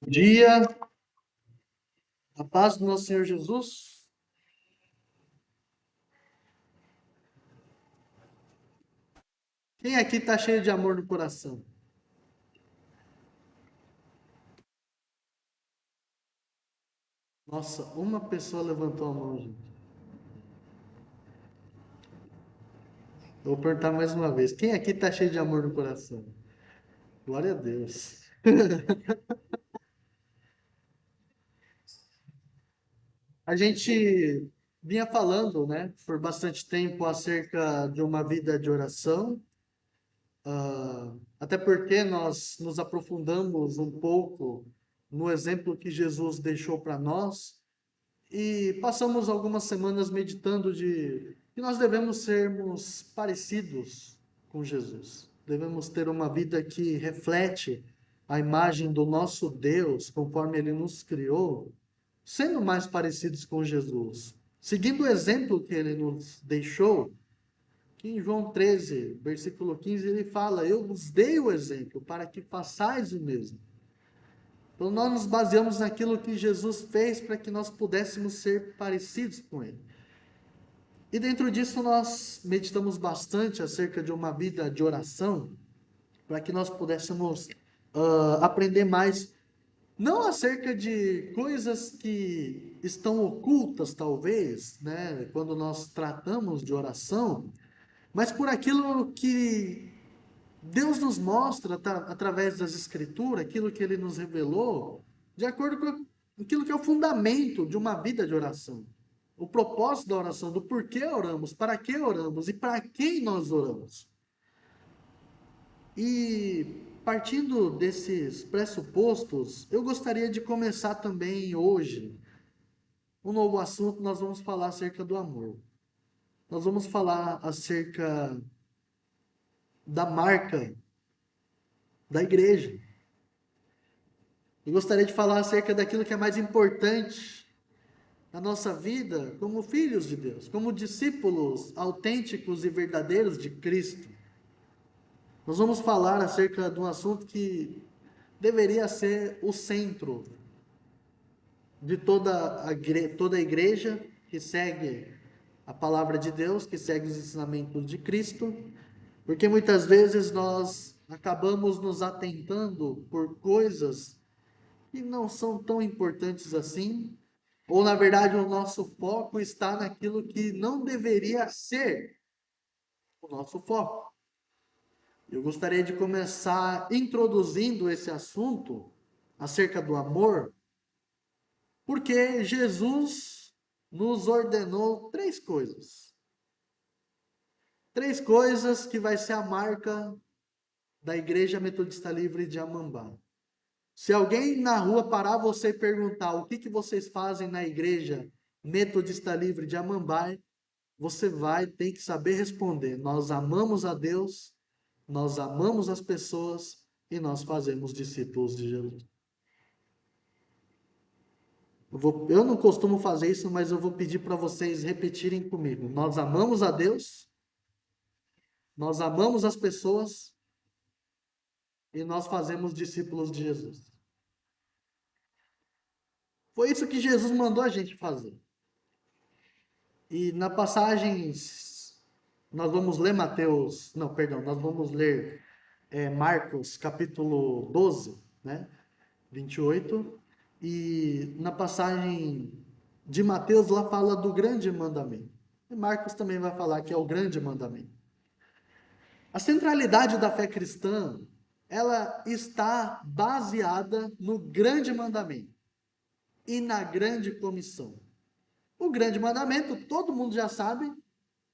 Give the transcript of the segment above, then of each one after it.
Dia, a paz do nosso Senhor Jesus. Quem aqui está cheio de amor no coração? Nossa, uma pessoa levantou a mão, gente. Eu vou perguntar mais uma vez. Quem aqui está cheio de amor no coração? Glória a Deus. A gente vinha falando, né, por bastante tempo acerca de uma vida de oração, até porque nós nos aprofundamos um pouco no exemplo que Jesus deixou para nós. E passamos algumas semanas meditando de que nós devemos sermos parecidos com Jesus. Devemos ter uma vida que reflete a imagem do nosso Deus, conforme ele nos criou, sendo mais parecidos com Jesus. Seguindo o exemplo que ele nos deixou, que em João 13, versículo 15, ele fala: Eu vos dei o exemplo para que façais o mesmo. Então, nós nos baseamos naquilo que Jesus fez para que nós pudéssemos ser parecidos com Ele. E dentro disso, nós meditamos bastante acerca de uma vida de oração, para que nós pudéssemos aprender mais, não acerca de coisas que estão ocultas, talvez, né, quando nós tratamos de oração, mas por aquilo que Deus nos mostra através das Escrituras, aquilo que Ele nos revelou, de acordo com aquilo que é o fundamento de uma vida de oração. O propósito da oração, do porquê oramos, para que oramos e para quem nós oramos. E partindo desses pressupostos, eu gostaria de começar também hoje um novo assunto. Nós vamos falar acerca do amor. Nós vamos falar acerca da marca da igreja. Eu gostaria de falar acerca daquilo que é mais importante na nossa vida como filhos de Deus, como discípulos autênticos e verdadeiros de Cristo. Nós vamos falar acerca de um assunto que deveria ser o centro de toda a igreja que segue a palavra de Deus, que segue os ensinamentos de Cristo, porque muitas vezes nós acabamos nos atentando por coisas que não são tão importantes assim, ou na verdade o nosso foco está naquilo que não deveria ser o nosso foco. Eu gostaria de começar introduzindo esse assunto acerca do amor, porque Jesus nos ordenou três coisas. Três coisas que vai ser a marca da Igreja Metodista Livre de Amambá. Se alguém na rua parar você e perguntar o que vocês fazem na Igreja Metodista Livre de Amambai, você vai ter que saber responder. Nós amamos a Deus, nós amamos as pessoas e nós fazemos discípulos de Jesus. Eu não costumo fazer isso, mas eu vou pedir para vocês repetirem comigo. Nós amamos a Deus, nós amamos as pessoas e nós fazemos discípulos de Jesus. Foi isso que Jesus mandou a gente fazer. E na passagem, nós vamos ler Mateus, não, perdão, nós vamos ler Marcos capítulo 12, né, 28, e na passagem de Mateus lá fala do grande mandamento. E Marcos também vai falar que é o grande mandamento. A centralidade da fé cristã, ela está baseada no grande mandamento e na grande comissão. O grande mandamento, todo mundo já sabe,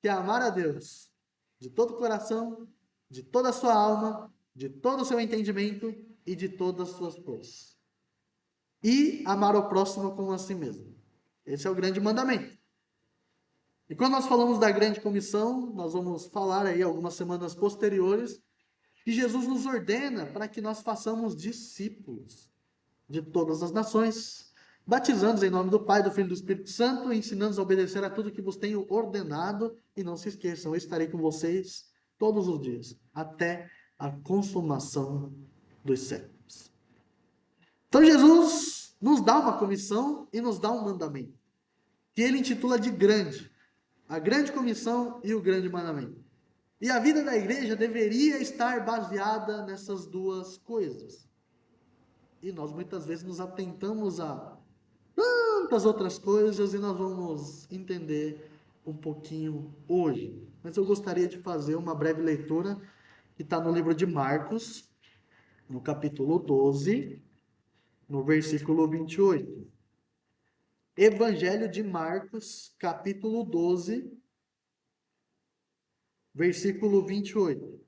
que é amar a Deus de todo o coração, de toda a sua alma, de todo o seu entendimento e de todas as suas forças. E amar o próximo como a si mesmo. Esse é o grande mandamento. E quando nós falamos da grande comissão, nós vamos falar aí algumas semanas posteriores, que Jesus nos ordena para que nós façamos discípulos de todas as nações, batizando-os em nome do Pai, do Filho e do Espírito Santo, ensinando-os a obedecer a tudo que vos tenho ordenado, e não se esqueçam, eu estarei com vocês todos os dias, até a consumação dos séculos. Então Jesus nos dá uma comissão e nos dá um mandamento, que ele intitula de grande, a grande comissão e o grande mandamento. E a vida da igreja deveria estar baseada nessas duas coisas. E nós muitas vezes nos atentamos a tantas outras coisas e nós vamos entender um pouquinho hoje. Mas eu gostaria de fazer uma breve leitura que está no livro de Marcos, no capítulo 12, no versículo 28. Evangelho de Marcos, capítulo 12, versículo 28.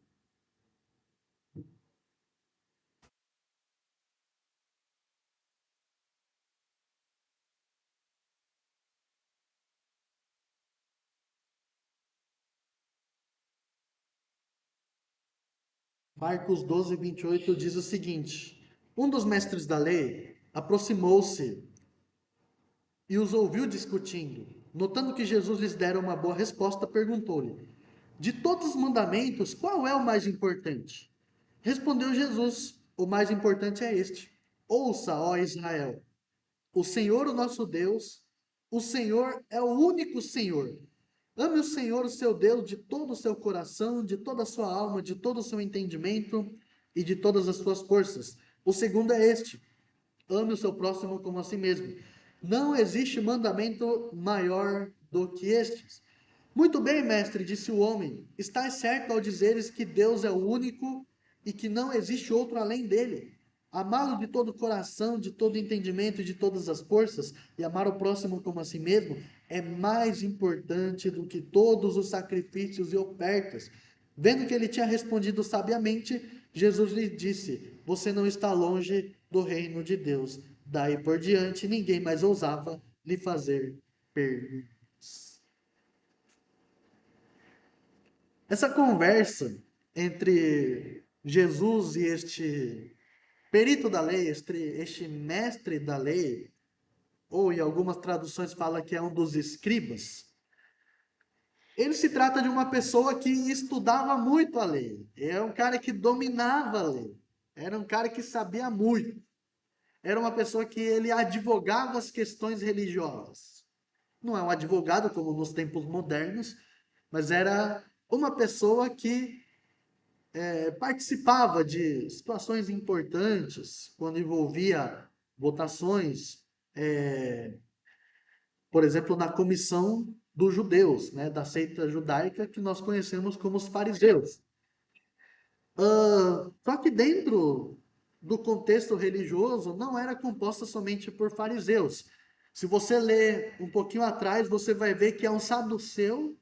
Marcos 12, 28 diz o seguinte: um dos mestres da lei aproximou-se e os ouviu discutindo. Notando que Jesus lhes dera uma boa resposta, perguntou-lhe: de todos os mandamentos, qual é o mais importante? Respondeu Jesus: o mais importante é este: ouça, ó Israel, o Senhor, o nosso Deus, o Senhor é o único Senhor. Ame o Senhor, o seu Deus, de todo o seu coração, de toda a sua alma, de todo o seu entendimento e de todas as suas forças. O segundo é este: ame o seu próximo como a si mesmo. Não existe mandamento maior do que estes. Muito bem, mestre, disse o homem. Estás certo ao dizeres que Deus é o único e que não existe outro além dele. Amá-lo de todo o coração, de todo o entendimento e de todas as forças, e amar o próximo como a si mesmo, é mais importante do que todos os sacrifícios e ofertas. Vendo que ele tinha respondido sabiamente, Jesus lhe disse: você não está longe do reino de Deus. Daí por diante, ninguém mais ousava lhe fazer perguntas. Essa conversa entre Jesus e este perito da lei, este mestre da lei, ou em algumas traduções fala que é um dos escribas, ele se trata de uma pessoa que estudava muito a lei. É um cara que dominava a lei. Era um cara que sabia muito. Era uma pessoa que ele advogava as questões religiosas. Não é um advogado como nos tempos modernos, mas era uma pessoa que participava de situações importantes, quando envolvia votações, por exemplo, na comissão dos judeus, né, da seita judaica que nós conhecemos como os fariseus. Só que dentro do contexto religioso não era composta somente por fariseus. Se você ler um pouquinho atrás, você vai ver que é um saduceu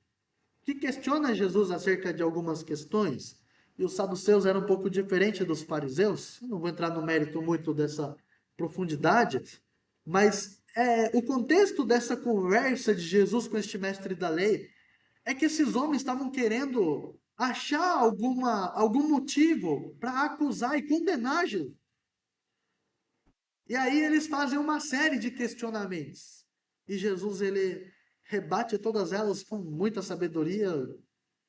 que questiona Jesus acerca de algumas questões. E os saduceus eram um pouco diferentes dos fariseus. Não vou entrar no mérito muito dessa profundidade, mas o contexto dessa conversa de Jesus com este mestre da lei é que esses homens estavam querendo achar algum motivo para acusar e condenar Jesus. E aí eles fazem uma série de questionamentos. E Jesus, ele rebate todas elas com muita sabedoria,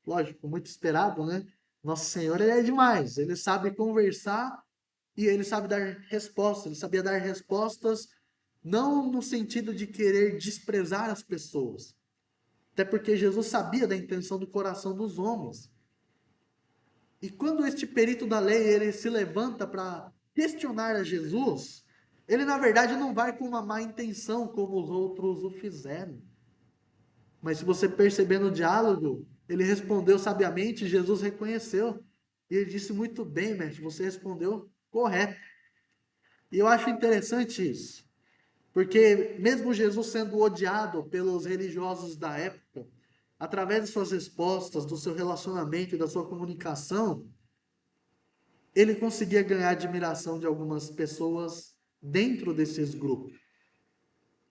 lógico, muito esperado, né? Nosso Senhor, ele é demais. Ele sabe conversar e ele sabe dar respostas. Ele sabia dar respostas não no sentido de querer desprezar as pessoas, até porque Jesus sabia da intenção do coração dos homens. E quando este perito da lei ele se levanta para questionar a Jesus, ele na verdade não vai com uma má intenção como os outros o fizeram. Mas se você perceber no diálogo, ele respondeu sabiamente, Jesus reconheceu. E ele disse: muito bem, mestre, você respondeu correto. E eu acho interessante isso, porque mesmo Jesus sendo odiado pelos religiosos da época, através de suas respostas, do seu relacionamento e da sua comunicação, ele conseguia ganhar a admiração de algumas pessoas dentro desses grupos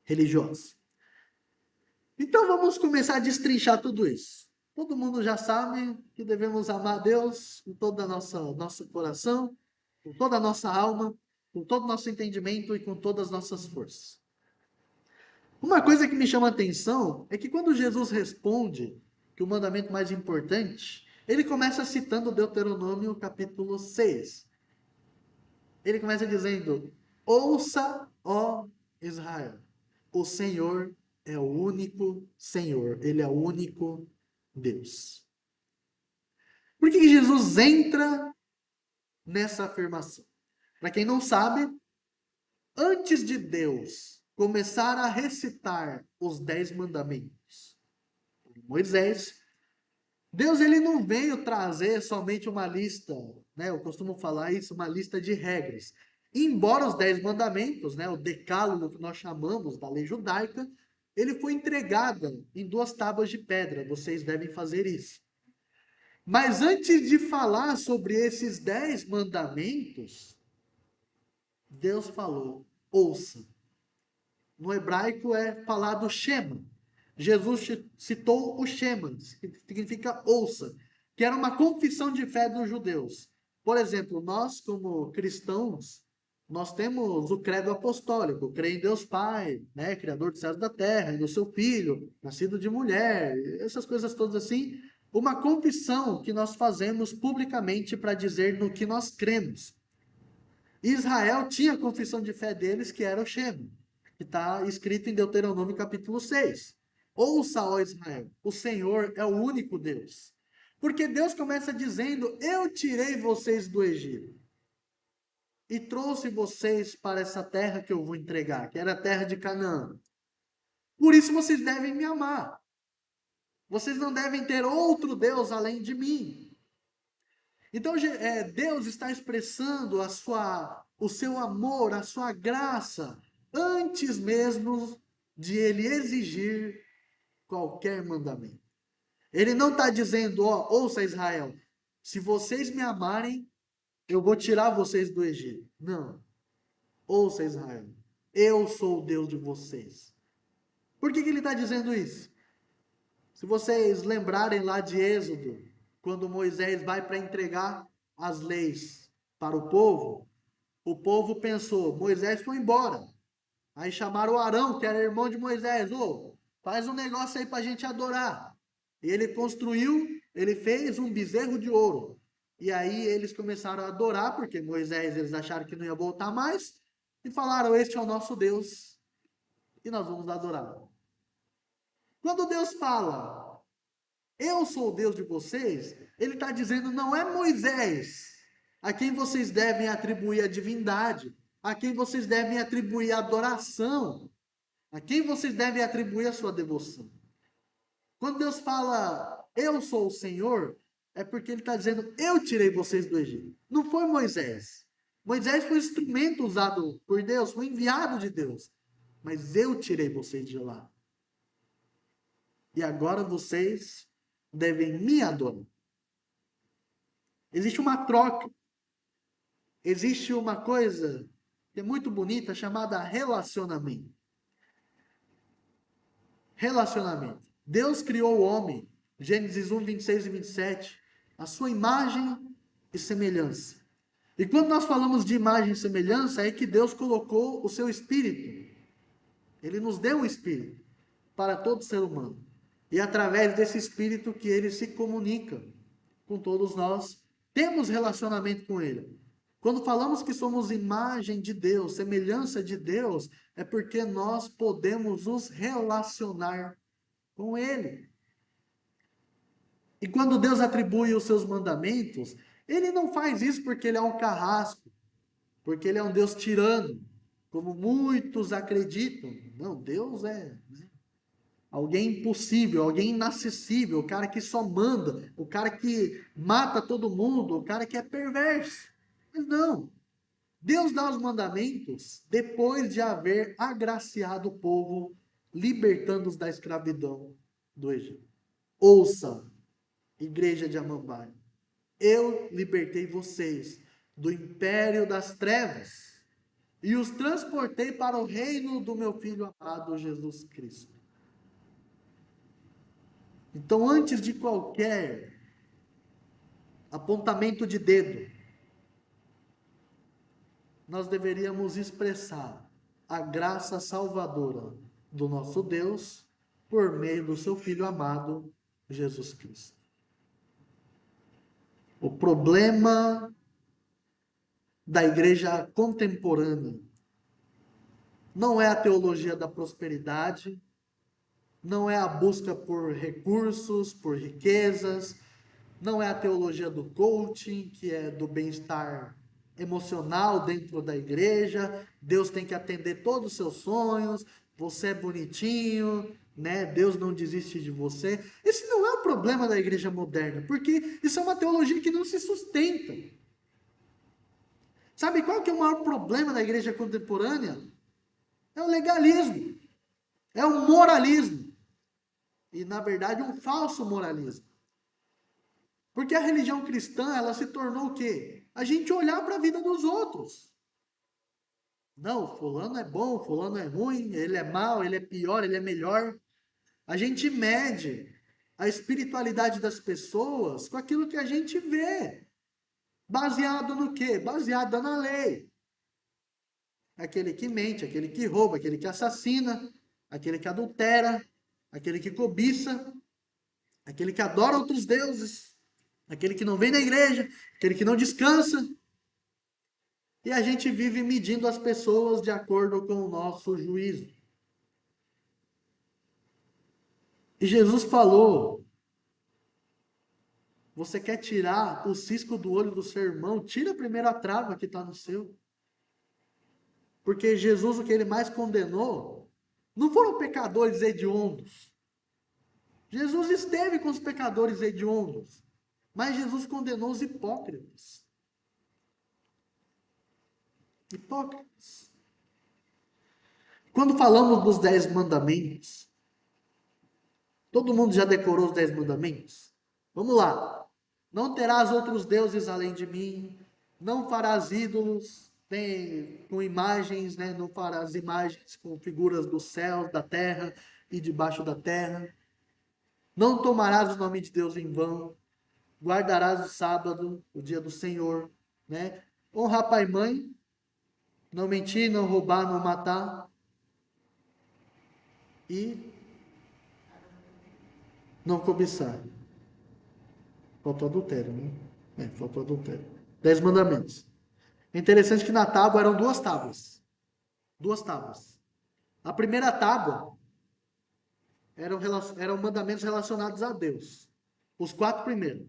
religiosos. Então vamos começar a destrinchar tudo isso. Todo mundo já sabe que devemos amar a Deus com todo o nosso coração, com toda a nossa alma, com todo o nosso entendimento e com todas as nossas forças. Uma coisa que me chama a atenção é que quando Jesus responde que o mandamento mais importante, ele começa citando Deuteronômio capítulo 6. Ele começa dizendo: Ouça, ó Israel, o Senhor é o único Senhor, Ele é o único Deus. Por que Jesus entra nessa afirmação? Para quem não sabe, antes de Deus começar a recitar os 10 mandamentos, Moisés, Deus ele não veio trazer somente uma lista, né? Eu costumo falar isso, uma lista de regras. Embora os 10 mandamentos, né, o decálogo que nós chamamos da lei judaica, ele foi entregado em 2 tábuas de pedra. Vocês devem fazer isso. Mas antes de falar sobre esses 10 mandamentos, Deus falou: ouça. No hebraico é falado Shema. Jesus citou o Shema, que significa ouça, que era uma confissão de fé dos judeus. Por exemplo, nós como cristãos, nós temos o credo apostólico, creio em Deus Pai, né, Criador dos céus e da terra, e do seu Filho, nascido de mulher, essas coisas todas assim, uma confissão que nós fazemos publicamente para dizer no que nós cremos. Israel tinha a confissão de fé deles, que era o Shema, que está escrito em Deuteronômio capítulo 6. Ouça, ó Israel, o Senhor é o único Deus. Porque Deus começa dizendo: eu tirei vocês do Egito e trouxe vocês para essa terra que eu vou entregar, que era a terra de Canaã. Por isso vocês devem me amar. Vocês não devem ter outro Deus além de mim. Então, Deus está expressando o seu amor, a sua graça, antes mesmo de ele exigir qualquer mandamento. Ele não está dizendo, ó, ouça Israel, se vocês me amarem, eu vou tirar vocês do Egito. Não. Ouça Israel, eu sou o Deus de vocês. Por que ele está dizendo isso? Se vocês lembrarem lá de Êxodo, quando Moisés vai para entregar as leis para o povo pensou, Moisés foi embora. Aí chamaram o Arão, que era irmão de Moisés, ô, faz um negócio aí para a gente adorar. E ele construiu, ele fez um bezerro de ouro. E aí eles começaram a adorar, porque Moisés, eles acharam que não ia voltar mais, e falaram, este é o nosso Deus, e nós vamos adorar. Quando Deus fala, eu sou o Deus de vocês, ele está dizendo, não é Moisés a quem vocês devem atribuir a divindade, a quem vocês devem atribuir a adoração, a quem vocês devem atribuir a sua devoção. Quando Deus fala, eu sou o Senhor, é porque ele está dizendo, eu tirei vocês do Egito. Não foi Moisés. Moisés foi um instrumento usado por Deus, foi enviado de Deus. Mas eu tirei vocês de lá. E agora vocês devem me adorar. Existe uma troca. Existe uma coisa que é muito bonita chamada relacionamento. Relacionamento. Deus criou o homem, Gênesis 1, 26 e 27, a sua imagem e semelhança. E quando nós falamos de imagem e semelhança, é que Deus colocou o seu espírito. Ele nos deu um espírito para todo ser humano. E através desse espírito que ele se comunica com todos nós, temos relacionamento com ele. Quando falamos que somos imagem de Deus, semelhança de Deus, é porque nós podemos nos relacionar com ele. E quando Deus atribui os seus mandamentos, ele não faz isso porque ele é um carrasco, porque ele é um Deus tirano, como muitos acreditam. Não, Deus é, né, alguém impossível, alguém inacessível, o cara que só manda, o cara que mata todo mundo, o cara que é perverso. Mas não. Deus dá os mandamentos depois de haver agraciado o povo, libertando-os da escravidão do Egito. Ouça, igreja de Amambai, eu libertei vocês do império das trevas e os transportei para o reino do meu Filho amado Jesus Cristo. Então, antes de qualquer apontamento de dedo, nós deveríamos expressar a graça salvadora do nosso Deus por meio do seu Filho amado, Jesus Cristo. O problema da igreja contemporânea não é a teologia da prosperidade, não é a busca por recursos, por riquezas, não é a teologia do coaching, que é do bem-estar emocional dentro da igreja. Deus tem que atender todos os seus sonhos, você é bonitinho, né? Deus não desiste de você. Esse não é o problema da igreja moderna, porque isso é uma teologia que não se sustenta. Sabe qual que é o maior problema da igreja contemporânea? É o legalismo, é o moralismo. E, na verdade, um falso moralismo. Porque a religião cristã, ela se tornou o quê? A gente olhar para a vida dos outros. Não, fulano é bom, fulano é ruim, ele é mau, ele é pior, ele é melhor. A gente mede a espiritualidade das pessoas com aquilo que a gente vê. Baseado no quê? Baseado na lei. Aquele que mente, aquele que rouba, aquele que assassina, aquele que adultera, aquele que cobiça, aquele que adora outros deuses, aquele que não vem na igreja, aquele que não descansa. E a gente vive medindo as pessoas de acordo com o nosso juízo. E Jesus falou: você quer tirar o cisco do olho do seu irmão? Tira primeiro a trava que está no seu. Porque Jesus, o que ele mais condenou, não foram pecadores hediondos. Jesus esteve com os pecadores hediondos. Mas Jesus condenou os hipócritas. Hipócritas. Quando falamos dos 10 mandamentos, todo mundo já decorou os 10 mandamentos? Vamos lá. Não terás outros deuses além de mim. Não farás ídolos com imagens, né? Não farás imagens com figuras do céu, da terra e debaixo da terra. Não tomarás o nome de Deus em vão. Guardarás o sábado, o dia do Senhor, né? Honrar pai e mãe. Não mentir, não roubar, não matar. E não cobiçar. Faltou adultério, né? Faltou adultério. 10 mandamentos. É interessante que na tábua eram duas tábuas. Duas tábuas. A primeira tábua eram mandamentos relacionados a Deus. Os 4 primeiros.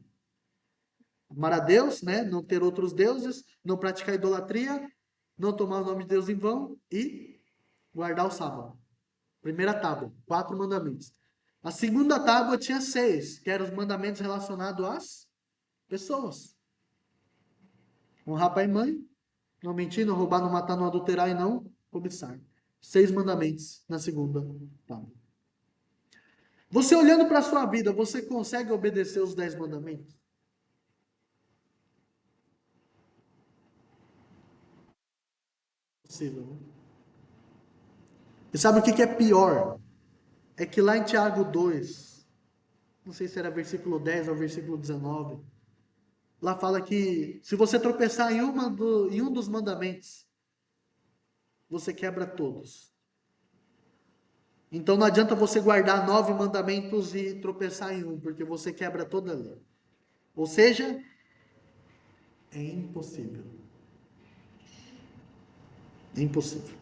Amar a Deus, né? Não ter outros deuses, não praticar idolatria, não tomar o nome de Deus em vão e guardar o sábado. Primeira tábua, 4 mandamentos. A segunda tábua tinha 6, que eram os mandamentos relacionados às pessoas. Honrar pai e mãe, não mentir, não roubar, não matar, não adulterar e não cobiçar. 6 mandamentos na segunda tábua. Você olhando para a sua vida, você consegue obedecer os 10 mandamentos? Possível, né? E sabe o que é pior? É que lá em Tiago 2, não sei se era versículo 10 ou versículo 19, lá fala que se você tropeçar em um dos mandamentos, você quebra todos. Então não adianta você guardar 9 mandamentos e tropeçar em um, porque você quebra toda a lei. Ou seja, é impossível. É impossível.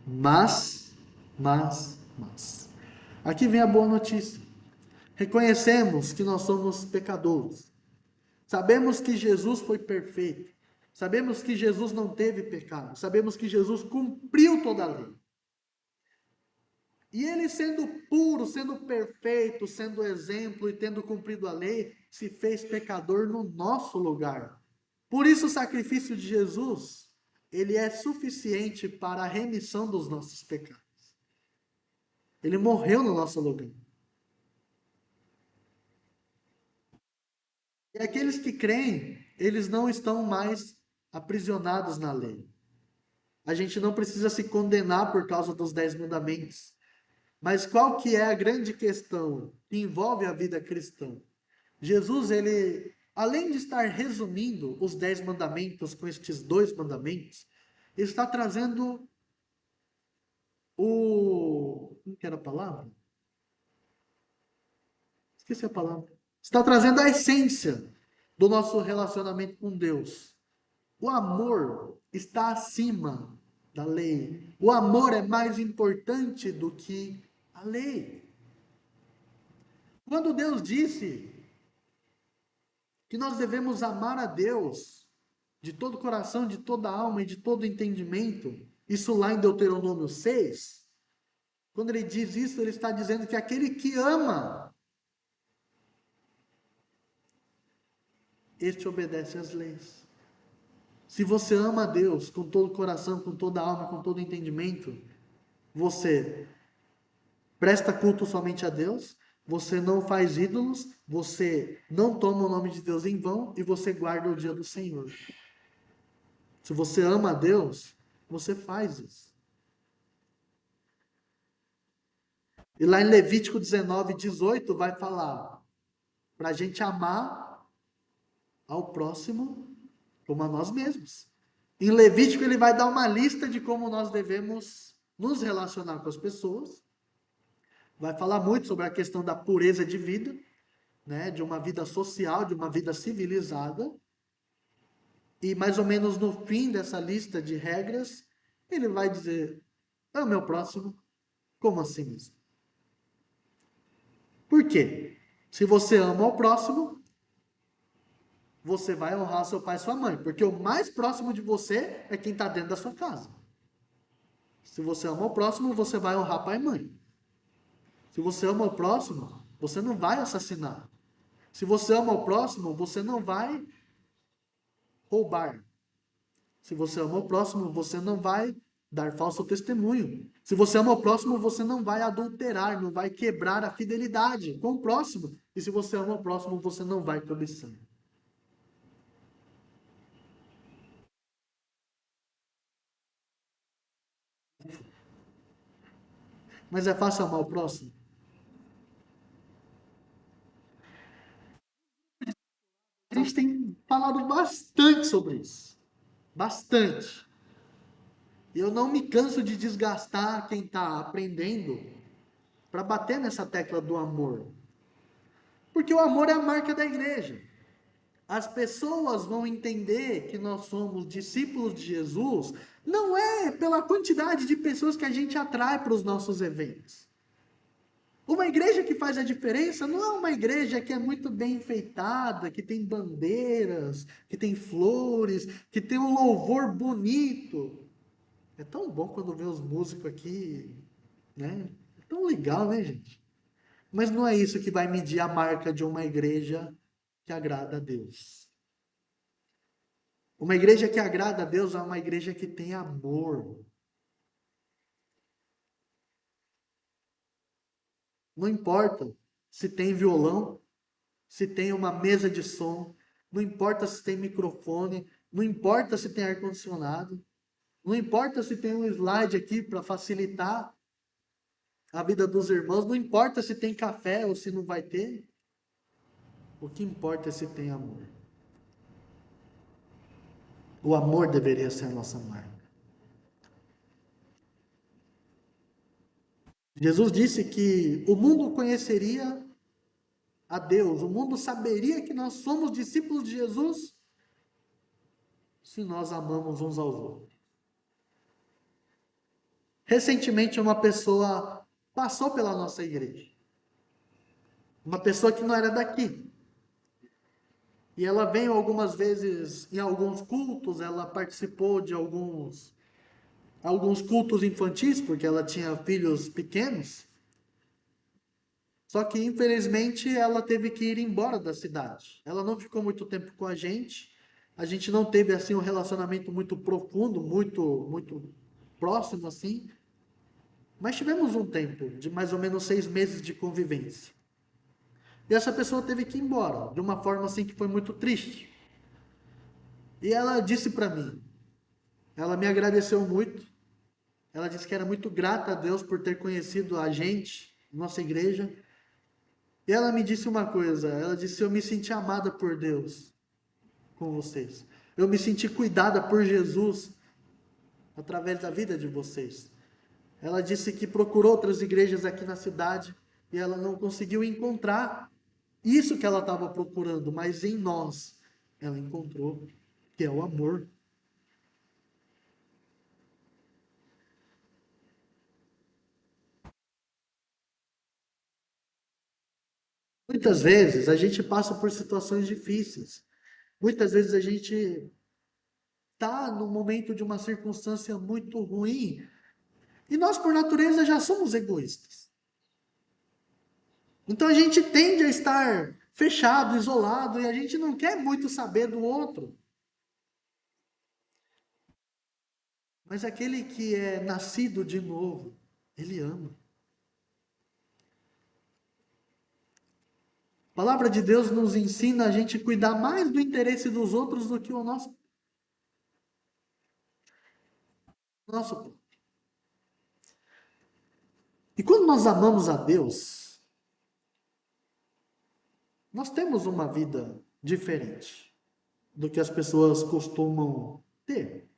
Mas. Aqui vem a boa notícia. Reconhecemos que nós somos pecadores. Sabemos que Jesus foi perfeito. Sabemos que Jesus não teve pecado. Sabemos que Jesus cumpriu toda a lei. E ele, sendo puro, sendo perfeito, sendo exemplo e tendo cumprido a lei, se fez pecador no nosso lugar. Por isso, o sacrifício de Jesus, ele é suficiente para a remissão dos nossos pecados. Ele morreu no nosso lugar. E aqueles que creem, eles não estão mais aprisionados na lei. A gente não precisa se condenar por causa dos 10 mandamentos. Mas qual que é a grande questão que envolve a vida cristã? Jesus, ele, além de estar resumindo os 10 mandamentos com estes 2 mandamentos, ele está trazendo como que era a palavra? Esqueci a palavra. Está trazendo a essência do nosso relacionamento com Deus. O amor está acima da lei. O amor é mais importante do que a lei. Quando Deus disse que nós devemos amar a Deus de todo o coração, de toda a alma e de todo o entendimento, isso lá em Deuteronômio 6, quando ele diz isso, ele está dizendo que aquele que ama, este obedece às leis. Se você ama a Deus com todo o coração, com toda a alma, com todo o entendimento, você presta culto somente a Deus, você não faz ídolos, você não toma o nome de Deus em vão e você guarda o dia do Senhor. Se você ama a Deus, você faz isso. E lá em Levítico 19:18 vai falar para a gente amar ao próximo como a nós mesmos. Em Levítico ele vai dar uma lista de como nós devemos nos relacionar com as pessoas. Vai falar muito sobre a questão da pureza de vida, né, de uma vida social, de uma vida civilizada. E mais ou menos no fim dessa lista de regras, ele vai dizer: é o meu próximo, como assim mesmo? Por quê? Se você ama o próximo, você vai honrar seu pai e sua mãe, porque o mais próximo de você é quem está dentro da sua casa. Se você ama o próximo, você vai honrar pai e mãe. Se você ama o próximo, você não vai assassinar. Se você ama o próximo, você não vai roubar. Se você ama o próximo, você não vai dar falso testemunho. Se você ama o próximo, você não vai adulterar, não vai quebrar a fidelidade com o próximo. E se você ama o próximo, você não vai cobiçar. Mas é fácil amar o próximo? A gente tem falado bastante sobre isso. Bastante. E eu não me canso de desgastar quem está aprendendo para bater nessa tecla do amor. Porque o amor é a marca da igreja. As pessoas vão entender que nós somos discípulos de Jesus, não é pela quantidade de pessoas que a gente atrai para os nossos eventos. Uma igreja que faz a diferença não é uma igreja que é muito bem enfeitada, que tem bandeiras, que tem flores, que tem um louvor bonito. É tão bom quando vê os músicos aqui, né? É tão legal, né, gente? Mas não é isso que vai medir a marca de uma igreja que agrada a Deus. Uma igreja que agrada a Deus é uma igreja que tem amor. Não importa se tem violão, se tem uma mesa de som, não importa se tem microfone, não importa se tem ar-condicionado, não importa se tem um slide aqui para facilitar a vida dos irmãos, não importa se tem café ou se não vai ter. O que importa é se tem amor. O amor deveria ser a nossa marca. Jesus disse que o mundo conheceria a Deus, o mundo saberia que nós somos discípulos de Jesus se nós amamos uns aos outros. Recentemente, uma pessoa passou pela nossa igreja, uma pessoa que não era daqui, e ela veio algumas vezes em alguns cultos, ela participou de alguns cultos infantis, porque ela tinha filhos pequenos. Só que, infelizmente, ela teve que ir embora da cidade. Ela não ficou muito tempo com a gente. A gente não teve assim um relacionamento muito profundo, muito próximo assim. Mas tivemos um tempo de mais ou menos 6 meses de convivência. E essa pessoa teve que ir embora, de uma forma assim que foi muito triste. E ela disse para mim, ela me agradeceu muito. Ela disse que era muito grata a Deus por ter conhecido a gente, nossa igreja. E ela me disse uma coisa, ela disse: eu me senti amada por Deus com vocês. Eu me senti cuidada por Jesus através da vida de vocês. Ela disse que procurou outras igrejas aqui na cidade e ela não conseguiu encontrar isso que ela estava procurando, mas em nós ela encontrou, que é o amor. Muitas vezes a gente passa por situações difíceis. Muitas vezes a gente está no momento de uma circunstância muito ruim e nós, por natureza, já somos egoístas. Então a gente tende a estar fechado, isolado e a gente não quer muito saber do outro. Mas aquele que é nascido de novo, ele ama. A palavra de Deus nos ensina a gente cuidar mais do interesse dos outros do que o nosso. E quando nós amamos a Deus, nós temos uma vida diferente do que as pessoas costumam ter.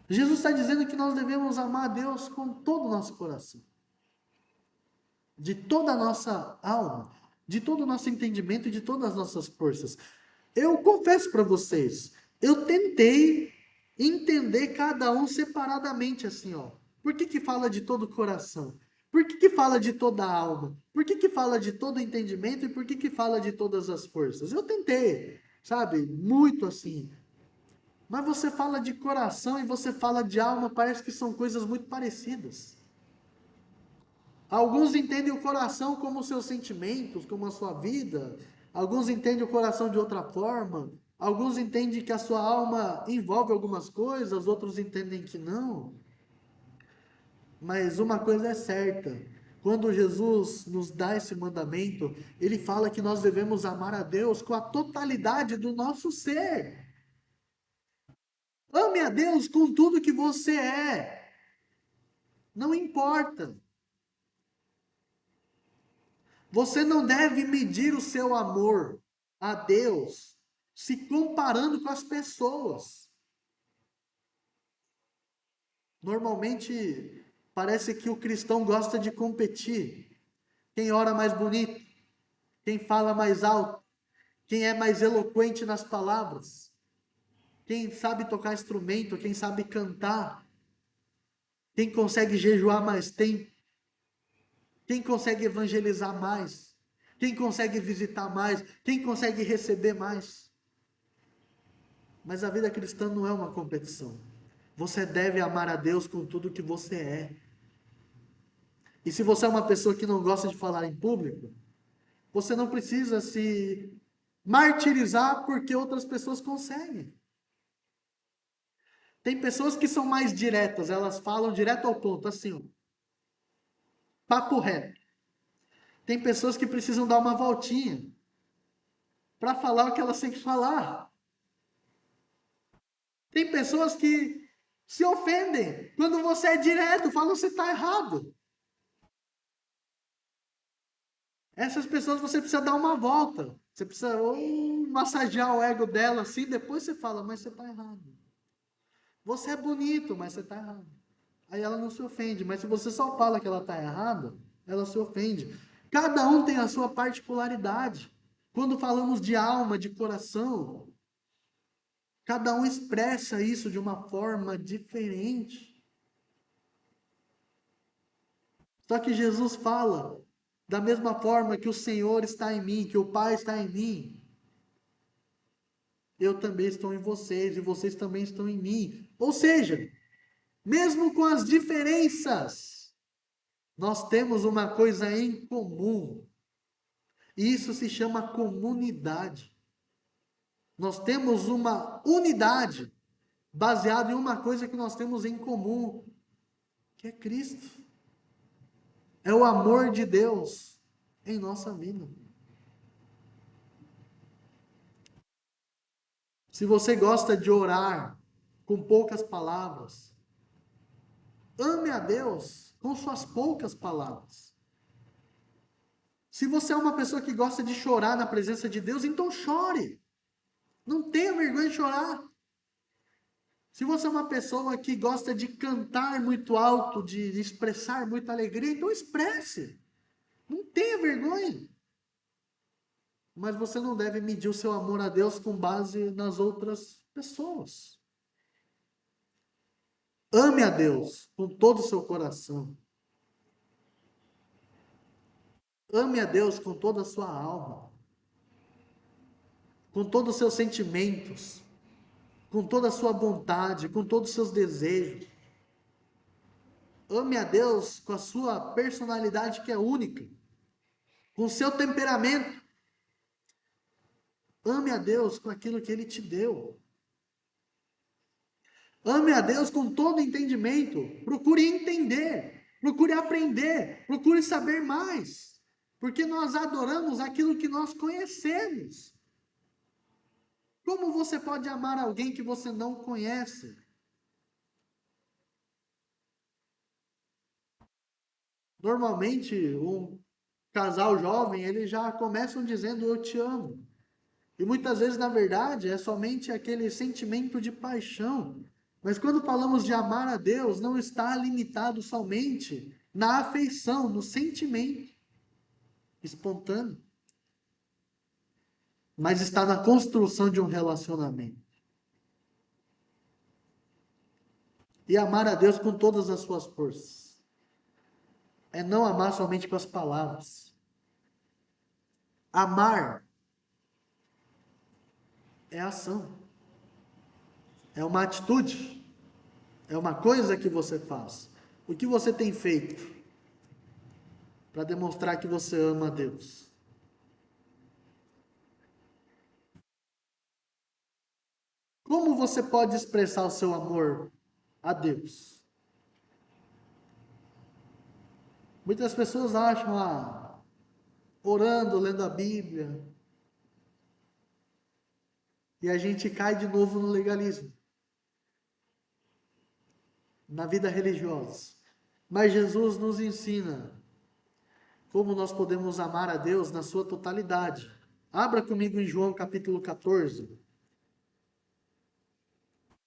Jesus está dizendo que nós devemos amar a Deus com todo o nosso coração, de toda a nossa alma, de todo o nosso entendimento e de todas as nossas forças. Eu confesso para vocês, eu tentei entender cada um separadamente assim, ó. Por que que fala de todo o coração? Por que que fala de toda a alma? Por que que fala de todo o entendimento e por que que fala de todas as forças? Eu tentei, sabe? Muito assim. Mas você fala de coração e você fala de alma, parece que são coisas muito parecidas. Alguns entendem o coração como seus sentimentos, como a sua vida. Alguns entendem o coração de outra forma. Alguns entendem que a sua alma envolve algumas coisas, outros entendem que não. Mas uma coisa é certa: quando Jesus nos dá esse mandamento, ele fala que nós devemos amar a Deus com a totalidade do nosso ser. Ame a Deus com tudo que você é. Não importa. Você não deve medir o seu amor a Deus se comparando com as pessoas. Normalmente, parece que o cristão gosta de competir. Quem ora mais bonito, quem fala mais alto, quem é mais eloquente nas palavras, quem sabe tocar instrumento, quem sabe cantar, quem consegue jejuar mais tempo, quem consegue evangelizar mais, quem consegue visitar mais, quem consegue receber mais. Mas a vida cristã não é uma competição. Você deve amar a Deus com tudo que você é. E se você é uma pessoa que não gosta de falar em público, você não precisa se martirizar porque outras pessoas conseguem. Tem pessoas que são mais diretas, elas falam direto ao ponto, assim, ó, papo reto. Tem pessoas que precisam dar uma voltinha para falar o que elas têm que falar. Tem pessoas que se ofendem quando você é direto, falam que você está errado. Essas pessoas você precisa dar uma volta. Você precisa ou massagear o ego dela assim, depois você fala, mas você está errado. Você é bonito, mas você está errado. Aí ela não se ofende, mas se você só fala que ela está errada, ela se ofende. Cada um tem a sua particularidade. Quando falamos de alma, de coração, cada um expressa isso de uma forma diferente. Só que Jesus fala, da mesma forma que o Senhor está em mim, que o Pai está em mim, eu também estou em vocês e vocês também estão em mim. Ou seja, mesmo com as diferenças, nós temos uma coisa em comum. E isso se chama comunidade. Nós temos uma unidade baseada em uma coisa que nós temos em comum, que é Cristo. É o amor de Deus em nossa vida. Se você gosta de orar com poucas palavras, ame a Deus com suas poucas palavras. Se você é uma pessoa que gosta de chorar na presença de Deus, então chore. Não tenha vergonha de chorar. Se você é uma pessoa que gosta de cantar muito alto, de expressar muita alegria, então expresse. Não tenha vergonha. Mas você não deve medir o seu amor a Deus com base nas outras pessoas. Ame a Deus com todo o seu coração. Ame a Deus com toda a sua alma, com todos os seus sentimentos, com toda a sua vontade, com todos os seus desejos. Ame a Deus com a sua personalidade que é única, com o seu temperamento. Ame a Deus com aquilo que Ele te deu. Ame a Deus com todo entendimento. Procure entender, procure aprender, procure saber mais. Porque nós adoramos aquilo que nós conhecemos. Como você pode amar alguém que você não conhece? Normalmente, um casal jovem, eles já começam dizendo eu te amo. E muitas vezes, na verdade, é somente aquele sentimento de paixão. Mas quando falamos de amar a Deus, não está limitado somente na afeição, no sentimento espontâneo, mas está na construção de um relacionamento. E amar a Deus com todas as suas forças. É não amar somente com as palavras. Amar é ação. É uma atitude. É uma coisa que você faz. O que você tem feito para demonstrar que você ama a Deus? Como você pode expressar o seu amor a Deus? Muitas pessoas acham, orando, lendo a Bíblia, e a gente cai de novo no legalismo, na vida religiosa. Mas Jesus nos ensina como nós podemos amar a Deus na sua totalidade. Abra comigo em João capítulo 14.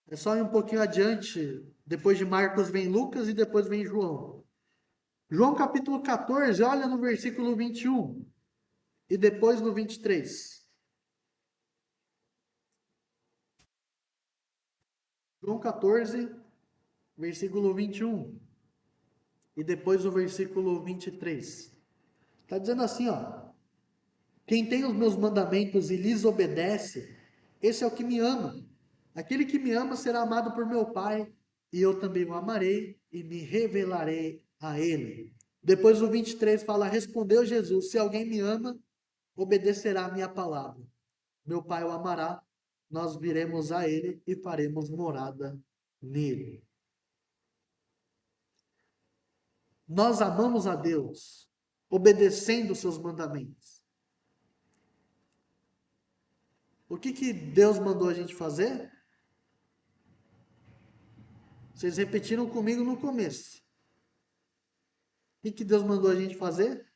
É só ir um pouquinho adiante, depois de Marcos vem Lucas e depois vem João. João capítulo 14, olha no versículo 21 e depois no 23. João 14, versículo 21 e depois o versículo 23. Está dizendo assim, ó: quem tem os meus mandamentos e lhes obedece, esse é o que me ama. Aquele que me ama será amado por meu Pai, e eu também o amarei e me revelarei a ele. Depois o 23 fala: respondeu Jesus: se alguém me ama, obedecerá a minha palavra. Meu Pai o amará, nós viremos a ele e faremos morada nele. Nós amamos a Deus, obedecendo os seus mandamentos. O que Deus mandou a gente fazer? Vocês repetiram comigo no começo. O que Deus mandou a gente fazer?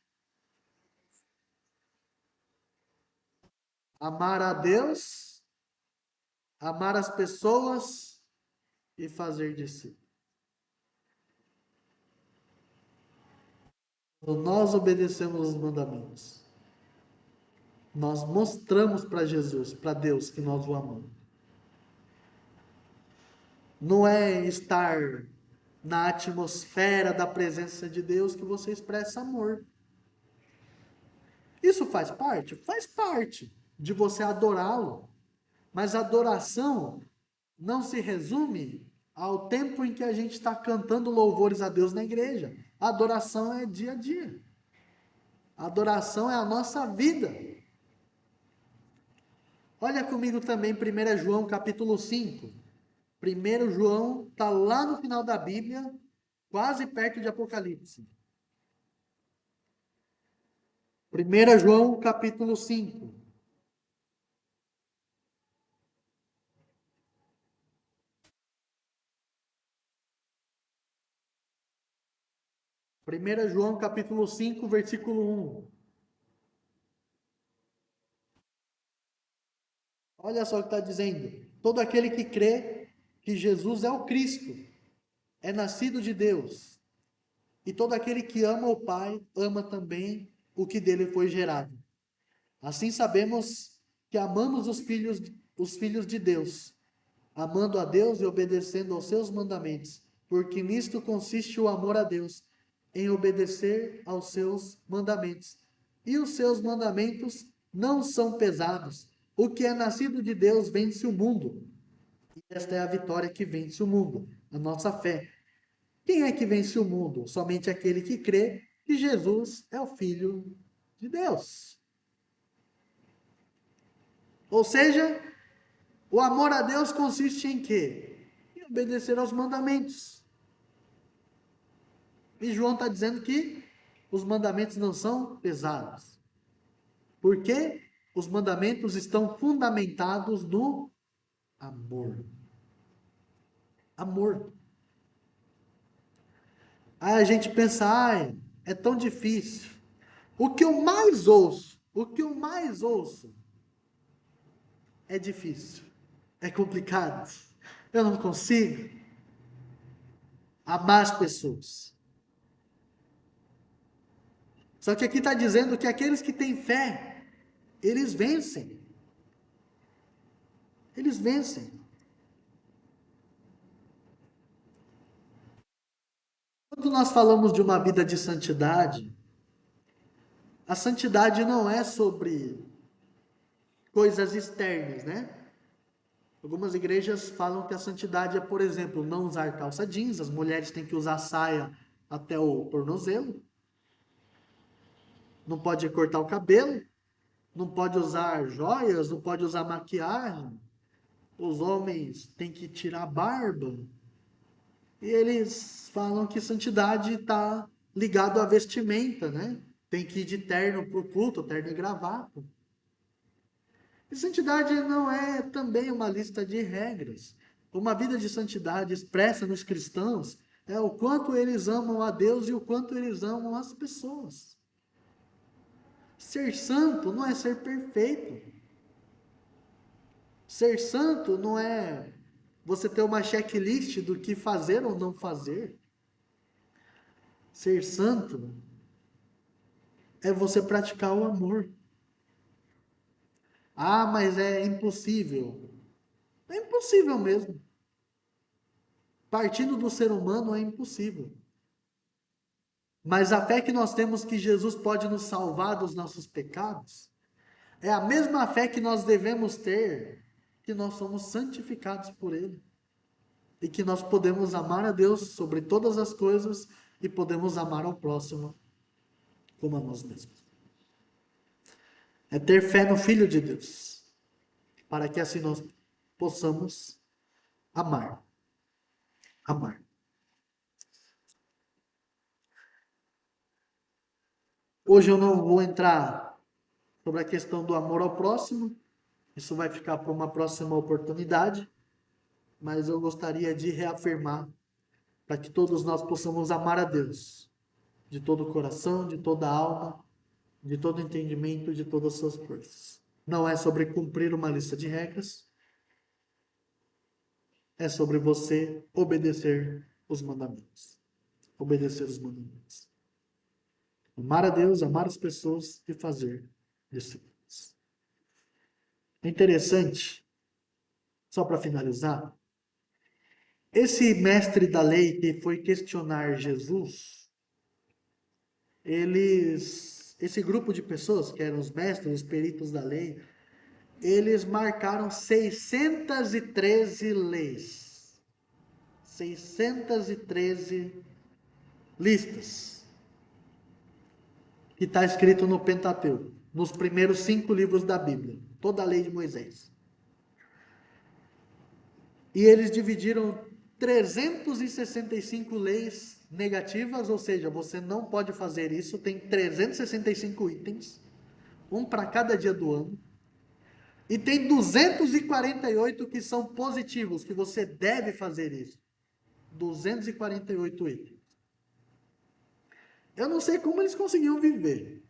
Amar a Deus, amar as pessoas e fazer discípulos. Então, nós obedecemos os mandamentos. Nós mostramos para Jesus, para Deus, que nós o amamos. Não é estar na atmosfera da presença de Deus que você expressa amor. Isso faz parte? Faz parte de você adorá-lo. Mas a adoração não se resume ao tempo em que a gente está cantando louvores a Deus na igreja. A adoração é dia a dia. A adoração é a nossa vida. Olha comigo também 1 João capítulo 5. 1 João está lá no final da Bíblia, quase perto de Apocalipse. 1 João capítulo 5. Primeira João capítulo 5, versículo 1. Olha só o que está dizendo. Todo aquele que crê que Jesus é o Cristo, é nascido de Deus. E todo aquele que ama o Pai, ama também o que dele foi gerado. Assim sabemos que amamos os filhos de Deus, amando a Deus e obedecendo aos seus mandamentos, porque nisto consiste o amor a Deus, em obedecer aos seus mandamentos. e os seus mandamentos não são pesados. O que é nascido de Deus vence o mundo. E esta é a vitória que vence o mundo, a nossa fé. Quem é que vence o mundo? Somente aquele que crê que Jesus é o Filho de Deus. Ou seja, o amor a Deus consiste em quê? Em obedecer aos mandamentos. E João está dizendo que os mandamentos não são pesados. Por quê? Os mandamentos estão fundamentados no amor. Amor. Aí a gente pensa, ai, é tão difícil. O que eu mais ouço é difícil, é complicado. Eu não consigo amar as pessoas. Só que aqui está dizendo que aqueles que têm fé, eles vencem. Eles vencem. Quando nós falamos de uma vida de santidade, a santidade não é sobre coisas externas, né? Algumas igrejas falam que a santidade é, por exemplo, não usar calça jeans, as mulheres têm que usar saia até o tornozelo, não pode cortar o cabelo, não pode usar joias, não pode usar maquiagem, os homens têm que tirar a barba. E eles falam que santidade está ligado à vestimenta, né? Tem que ir de terno para o culto, terno e gravata. E santidade não é também uma lista de regras. Uma vida de santidade expressa nos cristãos é o quanto eles amam a Deus e o quanto eles amam as pessoas. Ser santo não é ser perfeito. Ser santo não é você ter uma checklist do que fazer ou não fazer. Ser santo é você praticar o amor. Ah, mas é impossível. É impossível mesmo. Partindo do ser humano é impossível. Mas a fé que nós temos que Jesus pode nos salvar dos nossos pecados é a mesma fé que nós devemos ter, que nós somos santificados por Ele. E que nós podemos amar a Deus sobre todas as coisas e podemos amar ao próximo como a nós mesmos. É ter fé no Filho de Deus, para que assim nós possamos amar. Amar. Hoje eu não vou entrar sobre a questão do amor ao próximo, isso vai ficar para uma próxima oportunidade, mas eu gostaria de reafirmar para que todos nós possamos amar a Deus de todo o coração, de toda a alma, de todo o entendimento, de todas as suas forças. Não é sobre cumprir uma lista de regras, é sobre você obedecer os mandamentos. Obedecer os mandamentos. Amar a Deus, amar as pessoas e fazer discípulos. É interessante, só para finalizar, esse mestre da lei que foi questionar Jesus, esse grupo de pessoas, que eram os mestres, os peritos da lei, eles marcaram 613 leis. 613 listas. Que está escrito no Pentateuco, nos primeiros 5 livros da Bíblia. Toda a lei de Moisés. E eles dividiram 365 leis negativas, ou seja, você não pode fazer isso, tem 365 itens, um para cada dia do ano. E tem 248 que são positivos, que você deve fazer isso. 248 itens. Eu não sei como eles conseguiam viver.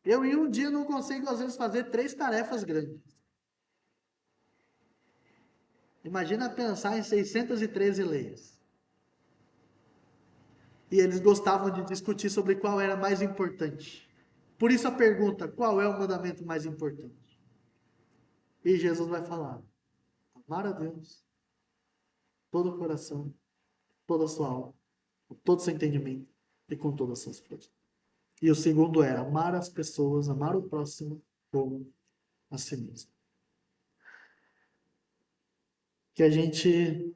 Eu em um dia não consigo, às vezes, fazer 3 tarefas grandes. Imagina pensar em 613 leis. E eles gostavam de discutir sobre qual era mais importante. Por isso a pergunta, qual é o mandamento mais importante? E Jesus vai falar, amar a Deus, todo o coração, toda a sua alma, com todo o seu entendimento e com todas as suas forças. E o segundo é amar as pessoas, amar o próximo como a si mesmo. Que a gente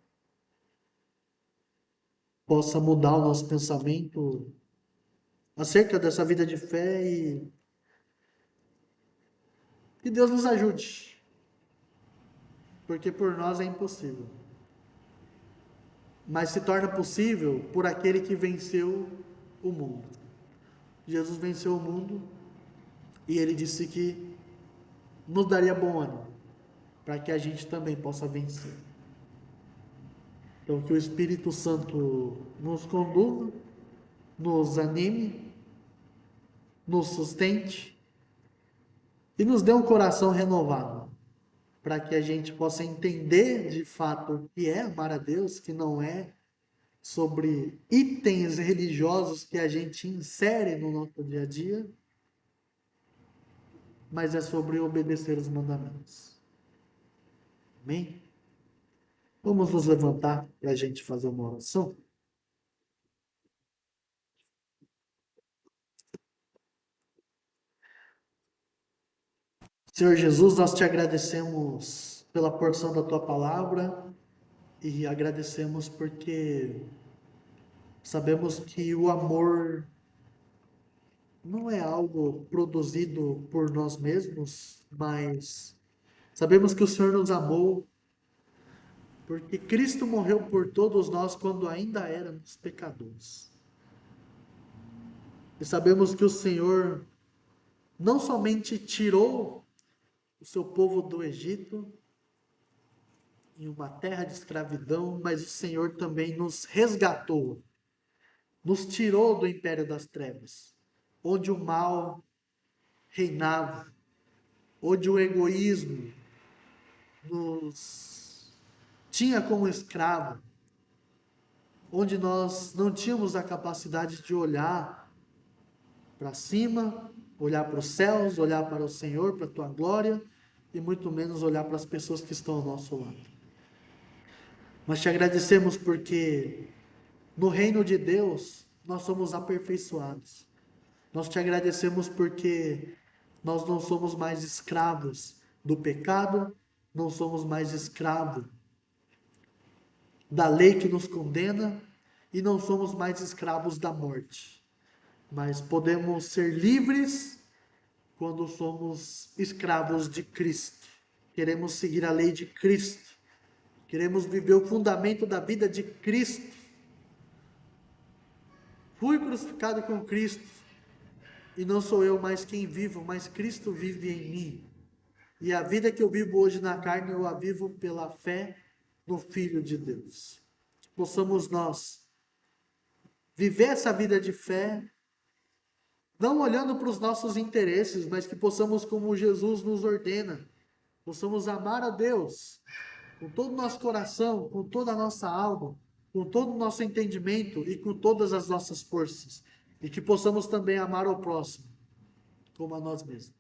possa mudar o nosso pensamento acerca dessa vida de fé e que Deus nos ajude, porque por nós é impossível. Mas se torna possível por aquele que venceu o mundo. Jesus venceu o mundo e ele disse que nos daria bom ânimo, para que a gente também possa vencer. Então, que o Espírito Santo nos conduza, nos anime, nos sustente e nos dê um coração renovado, para que a gente possa entender de fato o que é amar a Deus, que não é sobre itens religiosos que a gente insere no nosso dia a dia, mas é sobre obedecer os mandamentos. Amém? Vamos nos levantar para a gente fazer uma oração? Senhor Jesus, nós te agradecemos pela porção da tua palavra e agradecemos porque sabemos que o amor não é algo produzido por nós mesmos, mas sabemos que o Senhor nos amou porque Cristo morreu por todos nós quando ainda éramos pecadores. E sabemos que o Senhor não somente tirou o seu povo do Egito, em uma terra de escravidão, mas o Senhor também nos resgatou, nos tirou do império das trevas, onde o mal reinava, onde o egoísmo nos tinha como escravo, onde nós não tínhamos a capacidade de olhar para cima, olhar para os céus, olhar para o Senhor, para a tua glória, e muito menos olhar para as pessoas que estão ao nosso lado. Mas te agradecemos porque no reino de Deus nós somos aperfeiçoados. Nós te agradecemos porque nós não somos mais escravos do pecado, não somos mais escravos da lei que nos condena e não somos mais escravos da morte. Mas podemos ser livres quando somos escravos de Cristo. Queremos seguir a lei de Cristo. Queremos viver o fundamento da vida de Cristo. Fui crucificado com Cristo. E não sou eu mais quem vivo, mas Cristo vive em mim. E a vida que eu vivo hoje na carne, eu a vivo pela fé no Filho de Deus. Que possamos nós viver essa vida de fé, não olhando para os nossos interesses, mas que possamos, como Jesus nos ordena, possamos amar a Deus com todo o nosso coração, com toda a nossa alma, com todo o nosso entendimento e com todas as nossas forças. E que possamos também amar o próximo como a nós mesmos.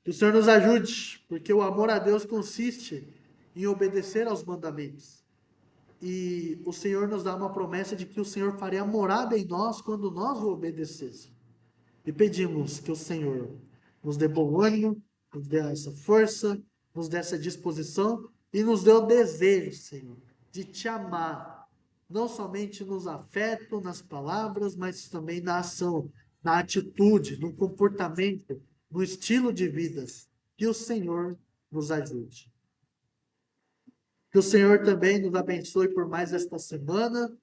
Que o Senhor nos ajude, porque o amor a Deus consiste em obedecer aos mandamentos. E o Senhor nos dá uma promessa de que o Senhor faria morada em nós quando nós o obedecêssemos. E pedimos que o Senhor nos dê bom ânimo, nos dê essa força, nos dê essa disposição e nos dê o desejo, Senhor, de te amar. Não somente nos afeto, nas palavras, mas também na ação, na atitude, no comportamento, no estilo de vida. Que o Senhor nos ajude. Que o Senhor também nos abençoe por mais esta semana,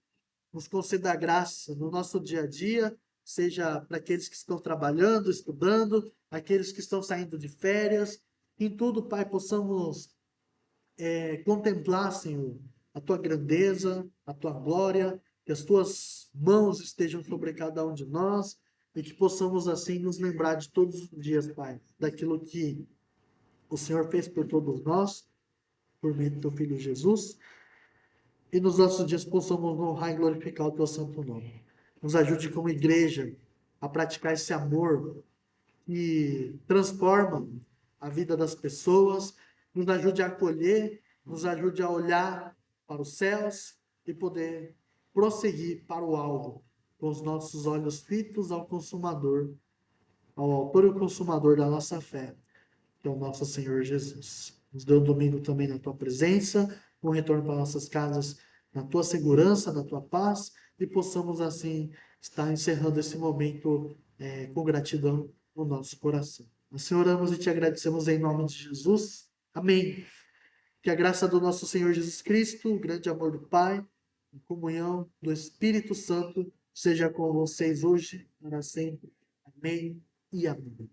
nos conceda graça no nosso dia a dia, seja para aqueles que estão trabalhando, estudando, aqueles que estão saindo de férias. Em tudo, Pai, possamos contemplar, Senhor, a tua grandeza, a tua glória, que as tuas mãos estejam sobre cada um de nós e que possamos, assim, nos lembrar de todos os dias, Pai, daquilo que o Senhor fez por todos nós, por meio do teu Filho Jesus, e nos nossos dias possamos honrar e glorificar o teu santo nome. Nos ajude como igreja a praticar esse amor que transforma a vida das pessoas, nos ajude a acolher, nos ajude a olhar para os céus e poder prosseguir para o alvo, com os nossos olhos fitos ao Consumador, ao Autor e Consumador da nossa fé, que é o nosso Senhor Jesus. Nos dê um domingo também na tua presença, um retorno para nossas casas na tua segurança, na tua paz, e possamos assim estar encerrando esse momento com gratidão no nosso coração. Assim oramos e te agradecemos em nome de Jesus. Amém. Que a graça do nosso Senhor Jesus Cristo, o grande amor do Pai, a comunhão do Espírito Santo seja com vocês hoje, para sempre. Amém e amém.